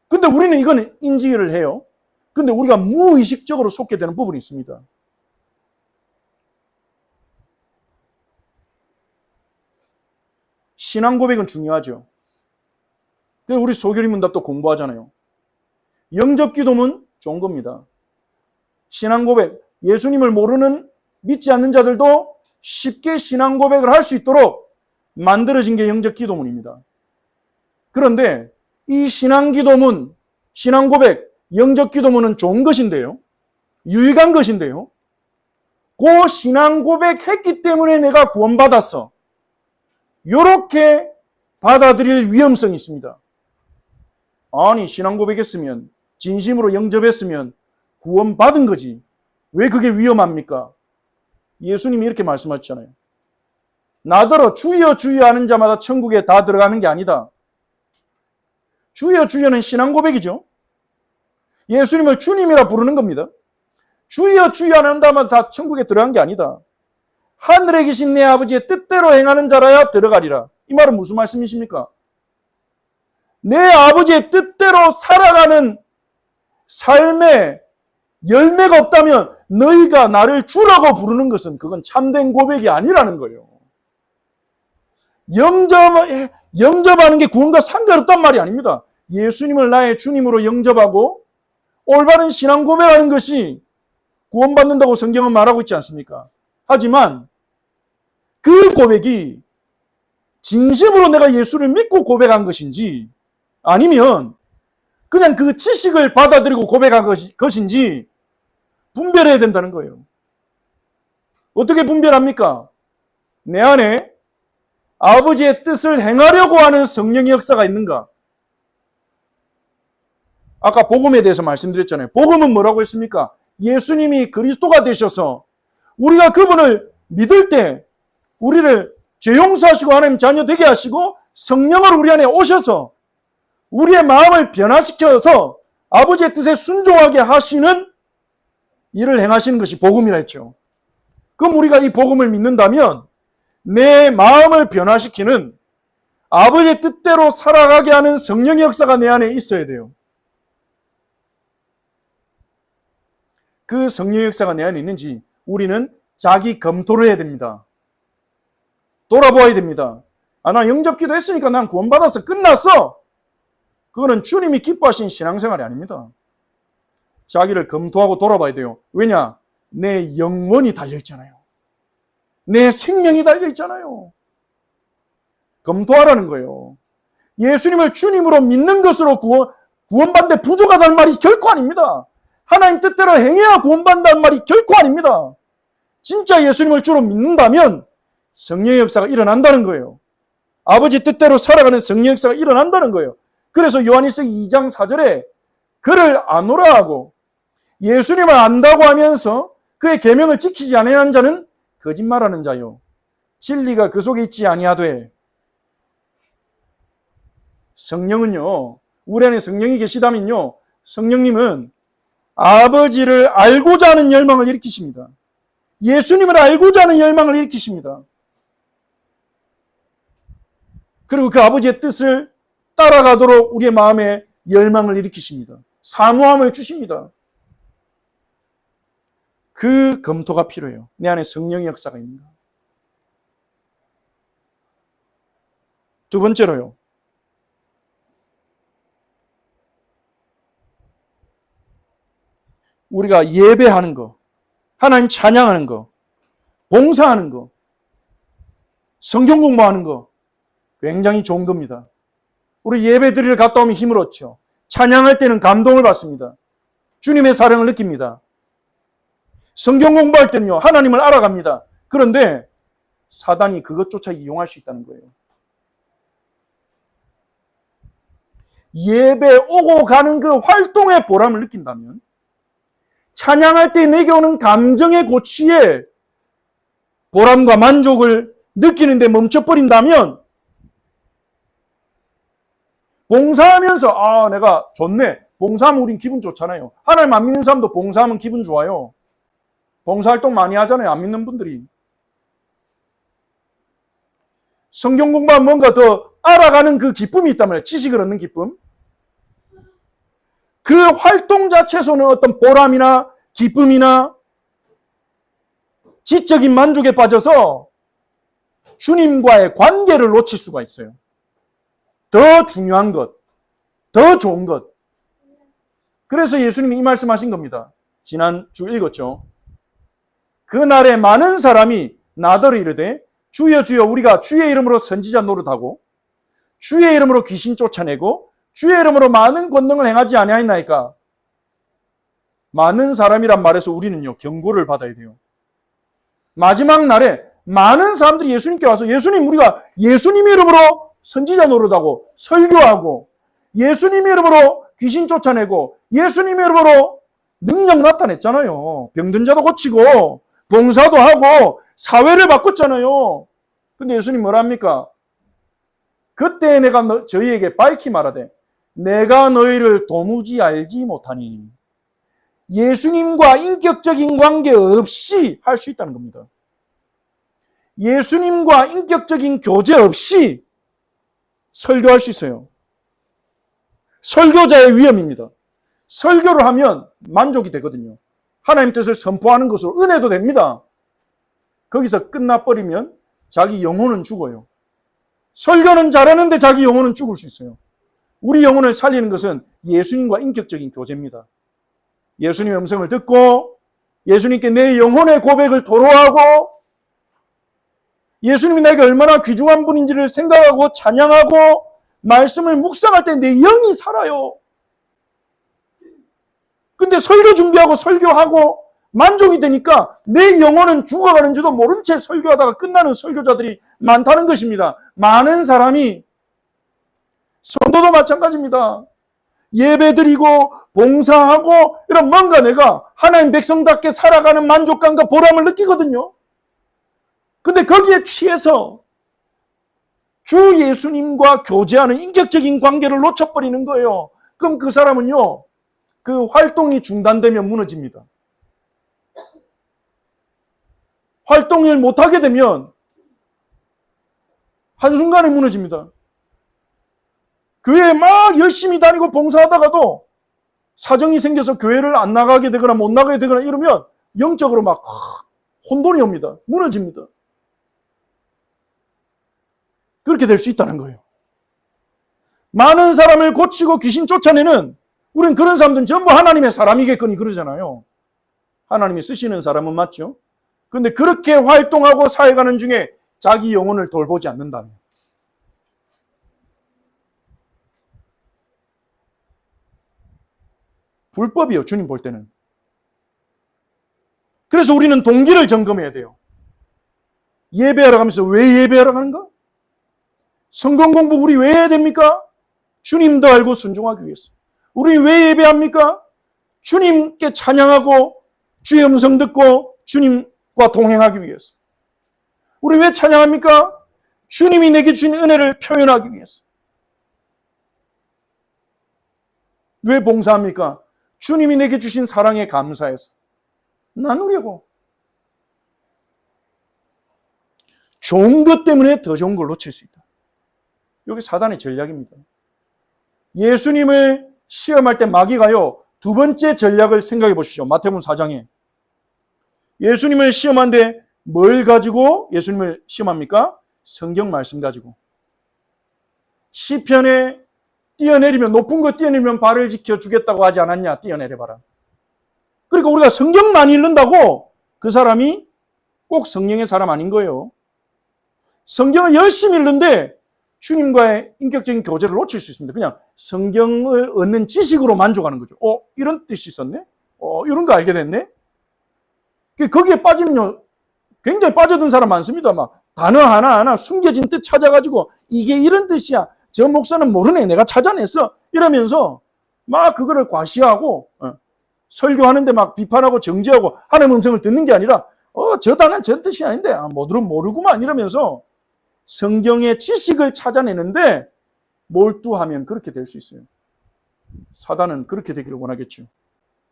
근데 우리는 이거는 인지를 해요. 근데 우리가 무의식적으로 속게 되는 부분이 있습니다. 신앙 고백은 중요하죠. 그래서 우리 소결의 문답도 공부하잖아요. 영접 기도문 좋은 겁니다. 신앙 고백, 예수님을 모르는 믿지 않는 자들도 쉽게 신앙 고백을 할 수 있도록 만들어진 게 영접 기도문입니다. 그런데 이 신앙 기도문, 신앙 고백, 영접 기도문은 좋은 것인데요. 유익한 것인데요. 그 신앙 고백했기 때문에 내가 구원받았어. 이렇게 받아들일 위험성이 있습니다. 아니, 신앙 고백했으면, 진심으로 영접했으면 구원받은 거지. 왜 그게 위험합니까? 예수님이 이렇게 말씀하셨잖아요. 나더러 주여 주여 하는 자마다 천국에 다 들어가는 게 아니다. 주여 주여는 신앙 고백이죠. 예수님을 주님이라 부르는 겁니다. 주여 주여 하는 자마다 다 천국에 들어간 게 아니다. 하늘에 계신 내 아버지의 뜻대로 행하는 자라야 들어가리라. 이 말은 무슨 말씀이십니까? 내 아버지의 뜻대로 살아가는 삶에 열매가 없다면 너희가 나를 주라고 부르는 것은 그건 참된 고백이 아니라는 거예요. 영접하는 게 구원과 상관없단 말이 아닙니다. 예수님을 나의 주님으로 영접하고 올바른 신앙 고백하는 것이 구원받는다고 성경은 말하고 있지 않습니까? 하지만 그 고백이 진심으로 내가 예수를 믿고 고백한 것인지, 아니면 그냥 그 지식을 받아들이고 고백한 것인지 분별해야 된다는 거예요. 어떻게 분별합니까? 내 안에 아버지의 뜻을 행하려고 하는 성령의 역사가 있는가? 아까 복음에 대해서 말씀드렸잖아요. 복음은 뭐라고 했습니까? 예수님이 그리스도가 되셔서 우리가 그분을 믿을 때 우리를 죄 용서하시고 하나님 자녀 되게 하시고 성령을 우리 안에 오셔서 우리의 마음을 변화시켜서 아버지의 뜻에 순종하게 하시는 일을 행하시는 것이 복음이라 했죠. 그럼 우리가 이 복음을 믿는다면 내 마음을 변화시키는 아버지의 뜻대로 살아가게 하는 성령의 역사가 내 안에 있어야 돼요. 그 성령의 역사가 내 안에 있는지 우리는 자기 검토를 해야 됩니다. 돌아보아야 됩니다. 나 영접기도 했으니까 난 구원받아서 끝났어. 그거는 주님이 기뻐하신 신앙생활이 아닙니다. 자기를 검토하고 돌아봐야 돼요. 왜냐? 내 영혼이 달려있잖아요. 내 생명이 달려있잖아요. 검토하라는 거예요. 예수님을 주님으로 믿는 것으로 구원받는데 부족하다는 말이 결코 아닙니다. 하나님 뜻대로 행해야 구원받는다는 말이 결코 아닙니다. 진짜 예수님을 주로 믿는다면 성령의 역사가 일어난다는 거예요. 아버지 뜻대로 살아가는 성령의 역사가 일어난다는 거예요. 그래서 요한일서 2장 4절에 그를 아노라 하고 예수님을 안다고 하면서 그의 계명을 지키지 아니하는 자는 거짓말하는 자요. 진리가 그 속에 있지 아니하되. 성령은요, 우리 안에 성령이 계시다면요, 성령님은 아버지를 알고자 하는 열망을 일으키십니다. 예수님을 알고자 하는 열망을 일으키십니다. 그리고 그 아버지의 뜻을 따라가도록 우리의 마음에 열망을 일으키십니다. 사모함을 주십니다. 그 검토가 필요해요. 내 안에 성령의 역사가 있는가. 두 번째로요. 우리가 예배하는 거, 하나님 찬양하는 거, 봉사하는 거, 성경 공부하는 거 굉장히 좋은 겁니다. 우리 예배 드리러 갔다 오면 힘을 얻죠. 찬양할 때는 감동을 받습니다. 주님의 사랑을 느낍니다. 성경 공부할 때는요, 하나님을 알아갑니다. 그런데 사단이 그것조차 이용할 수 있다는 거예요. 예배 오고 가는 그 활동의 보람을 느낀다면, 찬양할 때 내게 오는 감정의 고취에 보람과 만족을 느끼는데 멈춰버린다면, 봉사하면서 내가 좋네. 봉사하면 우린 기분 좋잖아요. 하나님 안 믿는 사람도 봉사하면 기분 좋아요. 봉사활동 많이 하잖아요. 안 믿는 분들이. 성경 공부하면 뭔가 더 알아가는 그 기쁨이 있단 말이에요. 지식을 얻는 기쁨. 그 활동 자체에서는 어떤 보람이나 기쁨이나 지적인 만족에 빠져서 주님과의 관계를 놓칠 수가 있어요. 더 중요한 것, 더 좋은 것. 그래서 예수님이 이 말씀하신 겁니다. 지난주 읽었죠. 그날에 많은 사람이 나더러 이르되 주여 주여 우리가 주의 이름으로 선지자 노릇하고 주의 이름으로 귀신 쫓아내고 주의 이름으로 많은 권능을 행하지 아니하였나이까. 많은 사람이란 말에서 우리는요, 경고를 받아야 돼요. 마지막 날에 많은 사람들이 예수님께 와서 예수님, 우리가 예수님 이름으로 선지자 노릇하고 설교하고 예수님 이름으로 귀신 쫓아내고 예수님 이름으로 능력 나타냈잖아요. 병든 자도 고치고 봉사도 하고 사회를 바꿨잖아요. 근데 예수님 뭐라 합니까? 그때 내가 저희에게 밝히 말하되 내가 너희를 도무지 알지 못하니. 예수님과 인격적인 관계 없이 할 수 있다는 겁니다. 예수님과 인격적인 교제 없이 설교할 수 있어요. 설교자의 위험입니다. 설교를 하면 만족이 되거든요. 하나님 뜻을 선포하는 것으로 은혜도 됩니다. 거기서 끝나버리면 자기 영혼은 죽어요. 설교는 잘하는데 자기 영혼은 죽을 수 있어요. 우리 영혼을 살리는 것은 예수님과 인격적인 교제입니다. 예수님의 음성을 듣고 예수님께 내 영혼의 고백을 토로하고 예수님이 내게 얼마나 귀중한 분인지를 생각하고 찬양하고 말씀을 묵상할 때 내 영이 살아요. 근데 설교 준비하고 설교하고 만족이 되니까 내 영혼은 죽어가는 줄도 모른 채 설교하다가 끝나는 설교자들이 많다는 것입니다. 많은 사람이, 성도도 마찬가지입니다. 예배드리고 봉사하고 이런 뭔가 내가 하나님 백성답게 살아가는 만족감과 보람을 느끼거든요. 근데 거기에 취해서 주 예수님과 교제하는 인격적인 관계를 놓쳐버리는 거예요. 그럼 그 사람은요, 그 활동이 중단되면 무너집니다. 활동을 못하게 되면 한순간에 무너집니다. 교회에 막 열심히 다니고 봉사하다가도 사정이 생겨서 교회를 안 나가게 되거나 못 나가게 되거나 이러면 영적으로 막 혼돈이 옵니다. 무너집니다. 그렇게 될 수 있다는 거예요. 많은 사람을 고치고 귀신 쫓아내는, 우린 그런 사람들은 전부 하나님의 사람이겠거니 그러잖아요. 하나님이 쓰시는 사람은 맞죠. 그런데 그렇게 활동하고 살아가는 중에 자기 영혼을 돌보지 않는다면, 불법이요, 주님 볼 때는. 그래서 우리는 동기를 점검해야 돼요. 예배하러 가면서 왜 예배하러 가는가? 성경 공부 우리 왜 해야 됩니까? 주님도 알고 순종하기 위해서. 우리 왜 예배합니까? 주님께 찬양하고 주의 음성 듣고 주님과 동행하기 위해서. 우리 왜 찬양합니까? 주님이 내게 주신 은혜를 표현하기 위해서. 왜 봉사합니까? 주님이 내게 주신 사랑에 감사해서 나누려고. 좋은 것 때문에 더 좋은 걸 놓칠 수 있다. 이게 사단의 전략입니다. 예수님을 시험할 때 마귀가요, 두 번째 전략을 생각해 보십시오. 마태복음 4장에 예수님을 시험하는데 뭘 가지고 예수님을 시험합니까? 성경 말씀 가지고. 시편에 뛰어내리면, 높은 거 뛰어내리면 발을 지켜주겠다고 하지 않았냐? 뛰어내려봐라. 그러니까 우리가 성경만 읽는다고 그 사람이 꼭 성령의 사람 아닌 거예요. 성경을 열심히 읽는데 주님과의 인격적인 교제를 놓칠 수 있습니다. 그냥 성경을 얻는 지식으로 만족하는 거죠. 이런 뜻이 있었네? 이런 거 알게 됐네? 거기에 빠지면요, 굉장히 빠져든 사람 많습니다. 막 단어 하나하나 숨겨진 뜻 찾아가지고 이게 이런 뜻이야. 저 목사는 모르네. 내가 찾아냈어. 이러면서 막 그거를 과시하고 설교하는데 막 비판하고 정죄하고 하나님의 음성을 듣는 게 아니라 저 단어는 저 뜻이 아닌데 모르구만 이러면서 성경의 지식을 찾아내는데 몰두하면 그렇게 될 수 있어요. 사단은 그렇게 되기를 원하겠죠.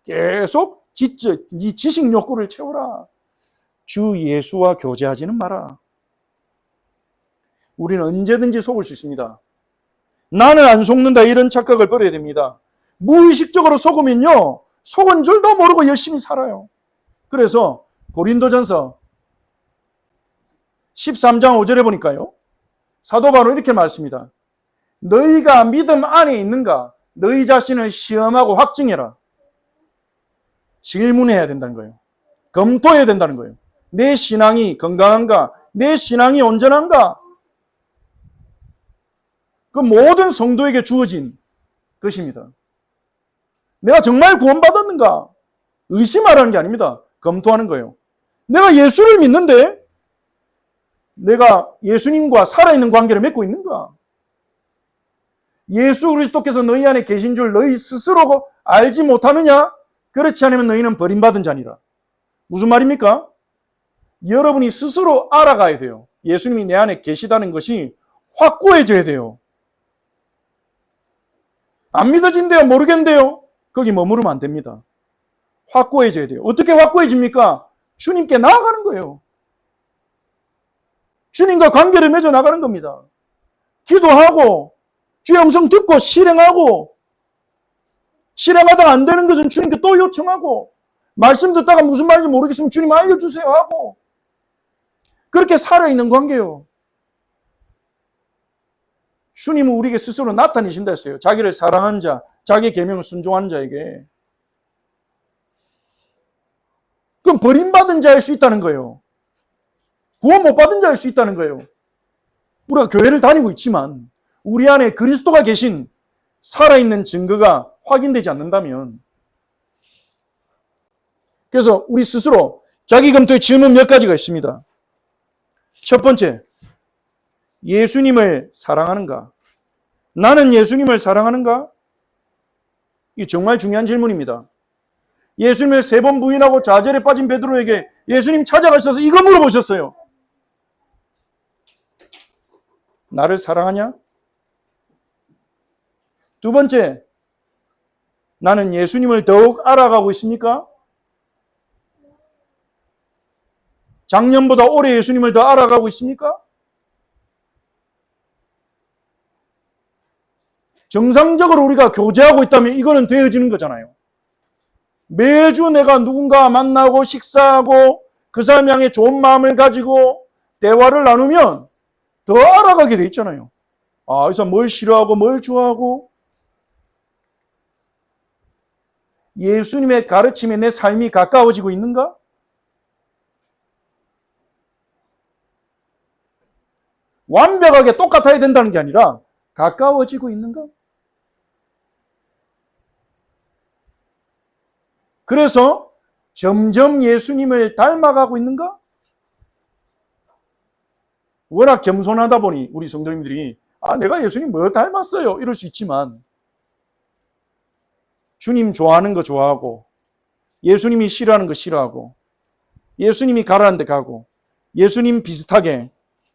계속 네 지식 욕구를 채워라. 주 예수와 교제하지는 마라. 우리는 언제든지 속을 수 있습니다. 나는 안 속는다, 이런 착각을 버려야 됩니다. 무의식적으로 속으면요, 속은 줄도 모르고 열심히 살아요. 그래서 고린도전서 13장 5절에 보니까요, 사도 바로 이렇게 말씀합니다. 너희가 믿음 안에 있는가? 너희 자신을 시험하고 확증해라. 질문해야 된다는 거예요. 검토해야 된다는 거예요. 내 신앙이 건강한가? 내 신앙이 온전한가? 그 모든 성도에게 주어진 것입니다. 내가 정말 구원받았는가? 의심하라는 게 아닙니다. 검토하는 거예요. 내가 예수를 믿는데 내가 예수님과 살아있는 관계를 맺고 있는가? 예수 그리스도께서 너희 안에 계신 줄 너희 스스로 알지 못하느냐? 그렇지 않으면 너희는 버림받은 자니라. 무슨 말입니까? 여러분이 스스로 알아가야 돼요. 예수님이 내 안에 계시다는 것이 확고해져야 돼요. 안 믿어진대요? 모르겠는데요? 거기 머무르면 안 됩니다. 확고해져야 돼요. 어떻게 확고해집니까? 주님께 나아가는 거예요. 주님과 관계를 맺어 나가는 겁니다. 기도하고 주의 음성 듣고 실행하고, 실행하다가 안 되는 것은 주님께 또 요청하고, 말씀 듣다가 무슨 말인지 모르겠으면 주님 알려주세요 하고, 그렇게 살아있는 관계예요. 주님은 우리에게 스스로 나타내신다 했어요. 자기를 사랑한 자, 자기의 계명을 순종한 자에게. 그럼 버림받은 자일 수 있다는 거예요. 구원 못 받은 자일 수 있다는 거예요. 우리가 교회를 다니고 있지만 우리 안에 그리스도가 계신 살아있는 증거가 확인되지 않는다면, 그래서 우리 스스로 자기 검토의 질문 몇 가지가 있습니다. 첫 번째, 예수님을 사랑하는가? 나는 예수님을 사랑하는가? 이 정말 중요한 질문입니다. 예수님을 3번 부인하고 좌절에 빠진 베드로에게 예수님 찾아가셔서 이거 물어보셨어요. 나를 사랑하냐? 두 번째, 나는 예수님을 더욱 알아가고 있습니까? 작년보다 올해 예수님을 더 알아가고 있습니까? 정상적으로 우리가 교제하고 있다면 이거는 되어지는 거잖아요. 매주 내가 누군가 만나고 식사하고 그 사람 향해 좋은 마음을 가지고 대화를 나누면 더 알아가게 돼 있잖아요. 아, 이 사람 뭘 싫어하고 뭘 좋아하고. 예수님의 가르침에 내 삶이 가까워지고 있는가? 완벽하게 똑같아야 된다는 게 아니라 가까워지고 있는가? 그래서 점점 예수님을 닮아가고 있는가? 워낙 겸손하다 보니 우리 성도님들이 내가 예수님 뭐 닮았어요 이럴 수 있지만 주님 좋아하는 거 좋아하고 예수님이 싫어하는 거 싫어하고 예수님이 가라는 데 가고 예수님 비슷하게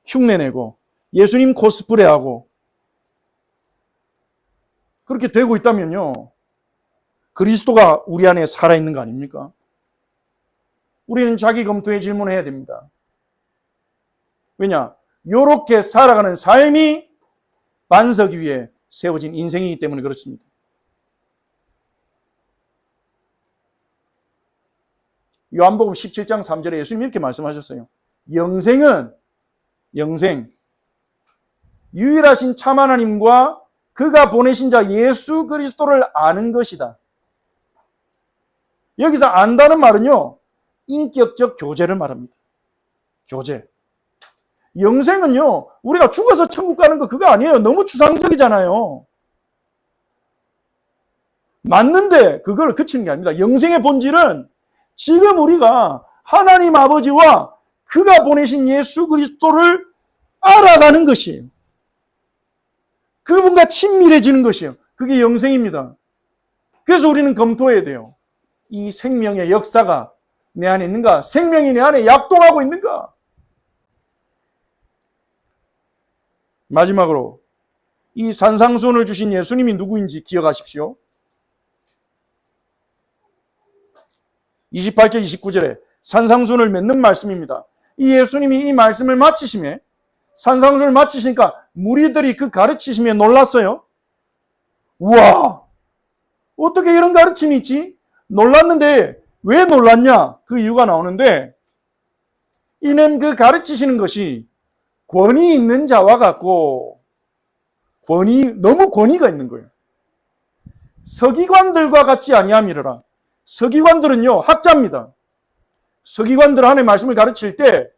흉내내고 예수님 코스프레하고 그렇게 되고 있다면요, 그리스도가 우리 안에 살아있는 거 아닙니까? 우리는 자기 검토에 질문해야 됩니다. 왜냐? 요렇게 살아가는 삶이 반석 위에 세워진 인생이기 때문에 그렇습니다. 요한복음 17장 3절에 예수님이 이렇게 말씀하셨어요. 영생, 유일하신 참 하나님과 그가 보내신 자 예수 그리스도를 아는 것이다. 여기서 안다는 말은요, 인격적 교제를 말합니다. 교제. 영생은요, 우리가 죽어서 천국 가는 거 그거 아니에요. 너무 추상적이잖아요. 맞는데 그걸 그치는 게 아닙니다. 영생의 본질은 지금 우리가 하나님 아버지와 그가 보내신 예수 그리스도를 알아가는 것이에요. 그분과 친밀해지는 것이에요. 그게 영생입니다. 그래서 우리는 검토해야 돼요. 이 생명의 역사가 내 안에 있는가? 생명이 내 안에 약동하고 있는가? 마지막으로 이 산상수훈을 주신 예수님이 누구인지 기억하십시오. 28절 29절에 산상수훈을 맺는 말씀입니다. 이 예수님이 이 말씀을 마치심에 산상수훈을 마치시니까 무리들이 그 가르치심에 놀랐어요. 우와, 어떻게 이런 가르침이 있지? 놀랐는데 왜 놀랐냐? 그 이유가 나오는데, 이는 그 가르치시는 것이 권위 있는 자와 같고 너무 권위가 있는 거예요. 서기관들과 같이 아니함이라. 서기관들은요, 학자입니다. 서기관들 하나님의 말씀을 가르칠 때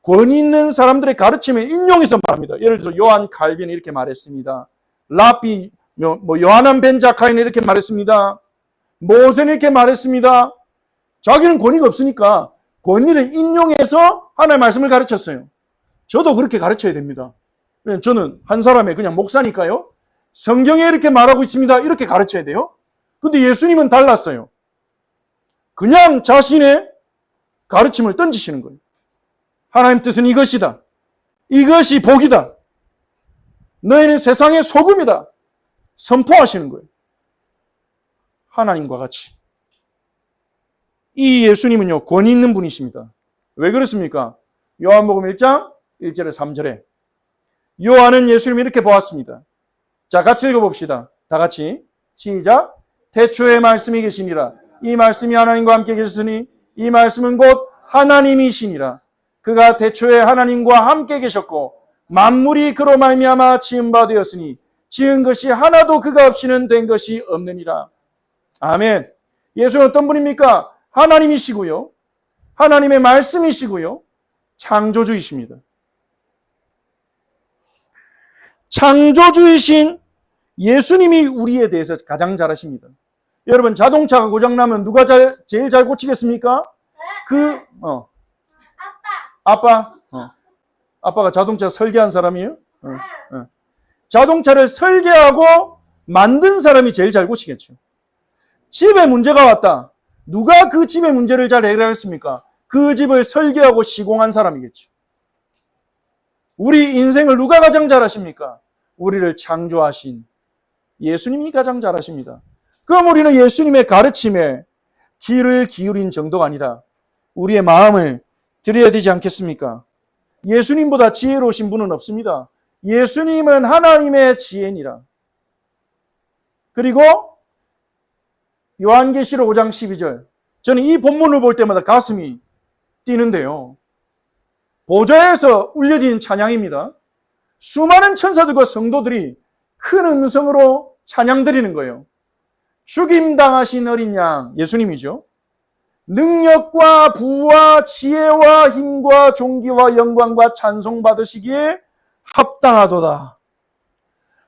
권위 있는 사람들의 가르침을 인용해서 말합니다. 예를 들어서 요한 칼빈이 이렇게 말했습니다. 라피, 요하난 벤 자카이는 이렇게 말했습니다. 모세는 이렇게 말했습니다. 자기는 권위가 없으니까 권위를 인용해서 하나님의 말씀을 가르쳤어요. 저도 그렇게 가르쳐야 됩니다. 저는 한 사람의 그냥 목사니까요. 성경에 이렇게 말하고 있습니다. 이렇게 가르쳐야 돼요. 근데 예수님은 달랐어요. 그냥 자신의 가르침을 던지시는 거예요. 하나님 뜻은 이것이다. 이것이 복이다. 너희는 세상의 소금이다. 선포하시는 거예요. 하나님과 같이. 이 예수님은요, 권위 있는 분이십니다. 왜 그렇습니까? 요한복음 1장 1절에 3절에 요한은 예수님을 이렇게 보았습니다. 자, 같이 읽어봅시다. 다 같이 시작. 태초에 말씀이 계시니라. 이 말씀이 하나님과 함께 계시니 이 말씀은 곧 하나님이시니라. 그가 태초에 하나님과 함께 계셨고 만물이 그로 말미암아 지은 바 되었으니 지은 것이 하나도 그가 없이는 된 것이 없느니라. 아멘. 예수는 어떤 분입니까? 하나님이시고요, 하나님의 말씀이시고요, 창조주이십니다. 창조주이신 예수님이 우리에 대해서 가장 잘 아십니다. 여러분, 자동차가 고장나면 누가 제일 잘 고치겠습니까? 아빠. 아빠가 자동차 설계한 사람이에요? 자동차를 설계하고 만든 사람이 제일 잘 고치겠죠. 집에 문제가 왔다. 누가 그 집의 문제를 잘 해결하겠습니까? 그 집을 설계하고 시공한 사람이겠죠. 우리 인생을 누가 가장 잘하십니까? 우리를 창조하신 예수님이 가장 잘하십니다. 그럼 우리는 예수님의 가르침에 귀를 기울인 정도가 아니라 우리의 마음을 드려야 되지 않겠습니까? 예수님보다 지혜로우신 분은 없습니다. 예수님은 하나님의 지혜니라. 그리고 요한계시록 5장 12절. 저는 이 본문을 볼 때마다 가슴이 뛰는데요. 보좌에서 울려진 찬양입니다. 수많은 천사들과 성도들이 큰 음성으로 찬양 드리는 거예요. 죽임당하신 어린 양, 예수님이죠. 능력과 부와 지혜와 힘과 존귀와 영광과 찬송 받으시기에 합당하도다.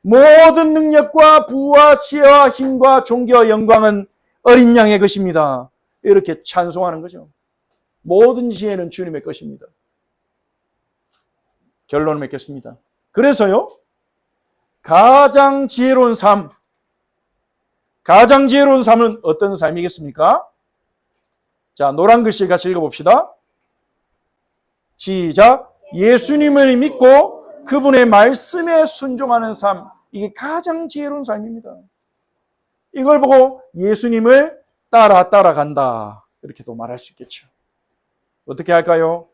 모든 능력과 부와 지혜와 힘과 존귀와 영광은 어린 양의 것입니다. 이렇게 찬송하는 거죠. 모든 지혜는 주님의 것입니다. 결론을 맺겠습니다. 그래서요, 가장 지혜로운 삶은 어떤 삶이겠습니까? 자, 노란 글씨 같이 읽어봅시다. 시작. 예수님을 믿고 그분의 말씀에 순종하는 삶. 이게 가장 지혜로운 삶입니다. 이걸 보고 예수님을 따라간다. 이렇게도 말할 수 있겠죠. 어떻게 할까요?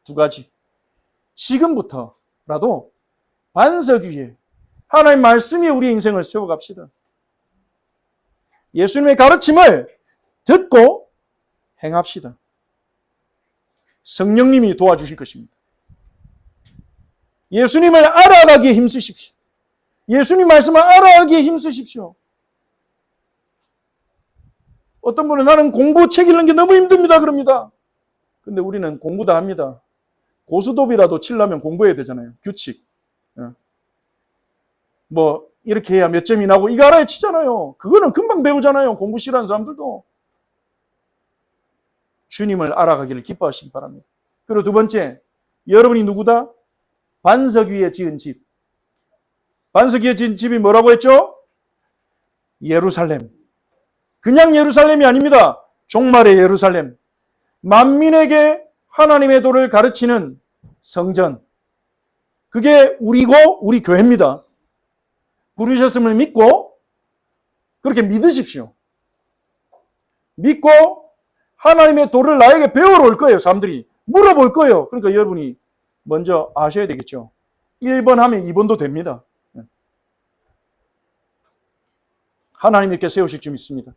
두 가지. 지금부터라도 반석 위에 하나님의 말씀이 우리 인생을 세워갑시다. 예수님의 가르침을 듣고 행합시다. 성령님이 도와주실 것입니다. 예수님을 알아가기에 힘쓰십시오. 예수님 말씀을 알아가기에 힘쓰십시오. 어떤 분은 나는 공부 책 읽는 게 너무 힘듭니다 그럽니다. 근데 우리는 공부 다 합니다. 고스톱이라도 치려면 공부해야 되잖아요. 규칙. 뭐 이렇게 해야 몇 점이 나고 이거 알아야 치잖아요. 그거는 금방 배우잖아요. 공부 싫어하는 사람들도. 주님을 알아가기를 기뻐하시기 바랍니다. 그리고 두 번째, 여러분이 누구다? 반석 위에 지은 집. 반석 위에 지은 집이 뭐라고 했죠? 예루살렘. 그냥 예루살렘이 아닙니다. 종말의 예루살렘. 만민에게 하나님의 도를 가르치는 성전. 그게 우리고 우리 교회입니다. 부르셨음을 믿고 그렇게 믿으십시오. 믿고 하나님의 도를 나에게 배우러 올 거예요. 사람들이 물어볼 거예요. 그러니까 여러분이 먼저 아셔야 되겠죠. 1번 하면 2번도 됩니다. 하나님 이렇게 세우실 줄 믿습니다.